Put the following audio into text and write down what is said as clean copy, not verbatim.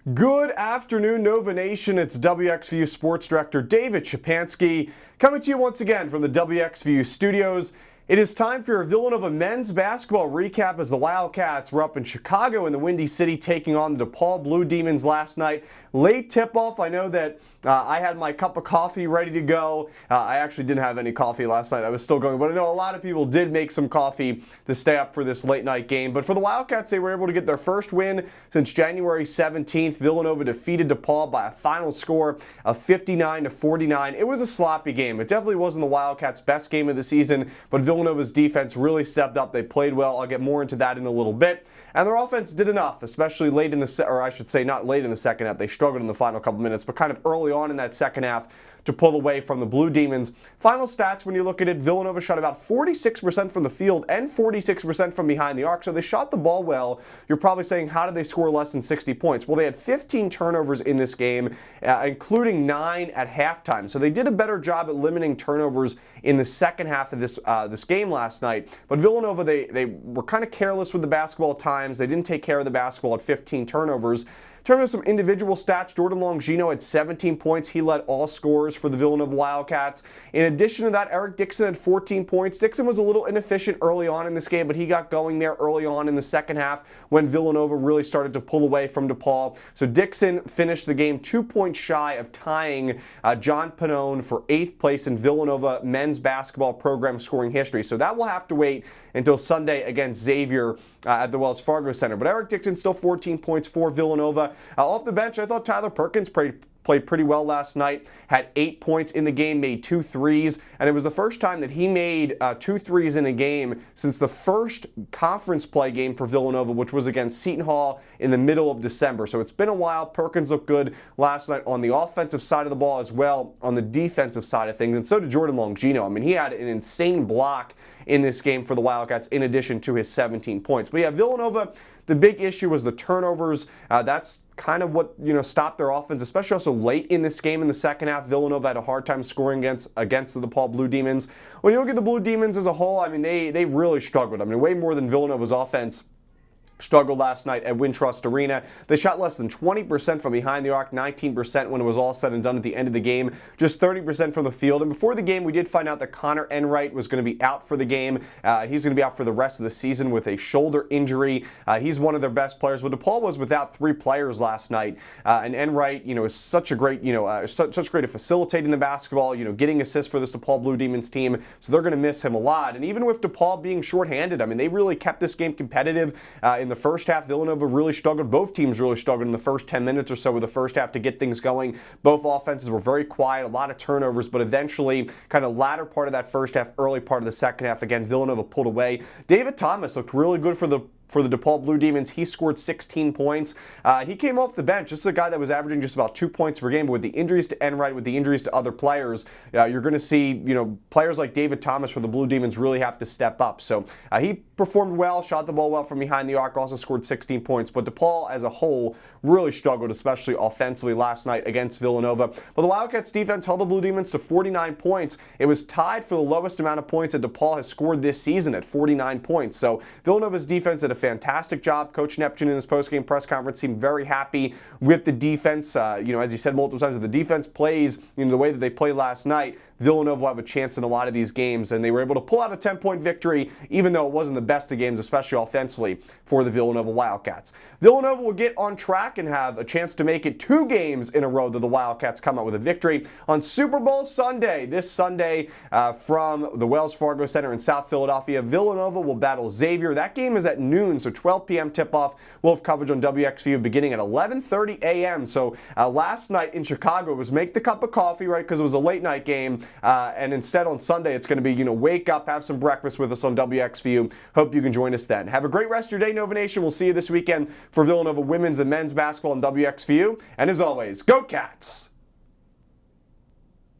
Good afternoon, Nova Nation. It's WXVU Sports Director David Szczepanski coming to you once again from the WXVU studios. It is time for your Villanova men's basketball recap as the Wildcats were up in Chicago in the Windy City taking on the DePaul Blue Demons last night. Late tip-off. I know that I had my cup of coffee ready to go. I actually didn't have any coffee last night. I was still going, but I know a lot of people did make some coffee to stay up for this late night game. But for the Wildcats, they were able to get their first win since January 17th. Villanova defeated DePaul by a final score of 59-49. It was a sloppy game. It definitely wasn't the Wildcats' best game of the season, but Villanova's defense really stepped up. They played well. I'll get more into that in a little bit. And their offense did enough, especially late in the, or I should say not late in the second half. They struggled in the final couple minutes, but kind of early on in that second half to pull away from the Blue Demons. Final stats, when you look at it, Villanova shot about 46% from the field and 46% from behind the arc, so they shot the ball well. You're probably saying, how did they score less than 60 points? Well, they had 15 turnovers in this game, including 9 at halftime. So they did a better job at limiting turnovers in the second half of this game last night. But Villanova, they were kind of careless with the basketball at times. They didn't take care of the basketball at 15 turnovers. In terms of some individual stats, Jordan Longino had 17 points. He led all scorers for the Villanova Wildcats. In addition to that, Eric Dixon had 14 points. Dixon was a little inefficient early on in this game, but he got going there early on in the second half when Villanova really started to pull away from DePaul. So Dixon finished the game 2 points shy of tying John Pannone for 8th place in Villanova men's basketball program scoring history. So that will have to wait until Sunday against Xavier at the Wells Fargo Center. But Eric Dixon still 14 points for Villanova. Off the bench, I thought Tyler Perkins played pretty well last night, had 8 points in the game, made 2 threes, and it was the first time that he made 2 threes in a game since the first conference play game for Villanova, which was against Seton Hall in the middle of December. So it's been a while. Perkins looked good last night on the offensive side of the ball as well on the defensive side of things, and so did Jordan Longino. I mean, he had an insane block in this game for the Wildcats in addition to his 17 points. But yeah, Villanova, the big issue was the turnovers. That's kind of what stopped their offense, especially also late in this game in the second half. Villanova had a hard time scoring against the DePaul Blue Demons. When you look at the Blue Demons as a whole, I mean, they really struggled. I mean, way more than Villanova's offense struggled last night at Wintrust Arena. They shot less than 20% from behind the arc, 19% when it was all said and done at the end of the game, just 30% from the field. And before the game, we did find out that Connor Enright was going to be out for the game. He's going to be out for the rest of the season with a shoulder injury. He's one of their best players. But DePaul was without 3 players last night. And Enright, is such a great, such great at facilitating the basketball, getting assists for this DePaul Blue Demons team. So they're going to miss him a lot. And even with DePaul being shorthanded, I mean, they really kept this game competitive in the first half. Villanova really struggled. Both teams really struggled in the first 10 minutes or so of the first half to get things going. Both offenses were very quiet, a lot of turnovers, but eventually, kind of latter part of that first half, early part of the second half, again, Villanova pulled away. David Thomas looked really good for the DePaul Blue Demons. He scored 16 points. He came off the bench. This is a guy that was averaging just about 2 points per game, but with the injuries to Enright, with the injuries to other players, you're going to see, players like David Thomas for the Blue Demons really have to step up. So he performed well, shot the ball well from behind the arc, also scored 16 points. But DePaul as a whole really struggled, especially offensively last night against Villanova. But the Wildcats defense held the Blue Demons to 49 points. It was tied for the lowest amount of points that DePaul has scored this season at 49 points. So Villanova's defense did a fantastic job. Coach Neptune in his postgame press conference seemed very happy with the defense. As he said multiple times, if the defense plays the way that they played last night, Villanova will have a chance in a lot of these games, and they were able to pull out a 10-point victory, even though it wasn't the best of games, especially offensively, for the Villanova Wildcats. Villanova will get on track and have a chance to make it 2 games in a row that the Wildcats come out with a victory on Super Bowl Sunday. This Sunday from the Wells Fargo Center in South Philadelphia, Villanova will battle Xavier. That game is at noon, so 12 p.m. tip-off. We'll have coverage on WXVU beginning at 11:30 a.m. So last night in Chicago was make the cup of coffee, right, because it was a late-night game. And instead on Sunday, it's going to be, wake up, have some breakfast with us on WXVU. Hope you can join us then. Have a great rest of your day, Nova Nation. We'll see you this weekend for Villanova women's and men's basketball on WXVU. And as always, go Cats!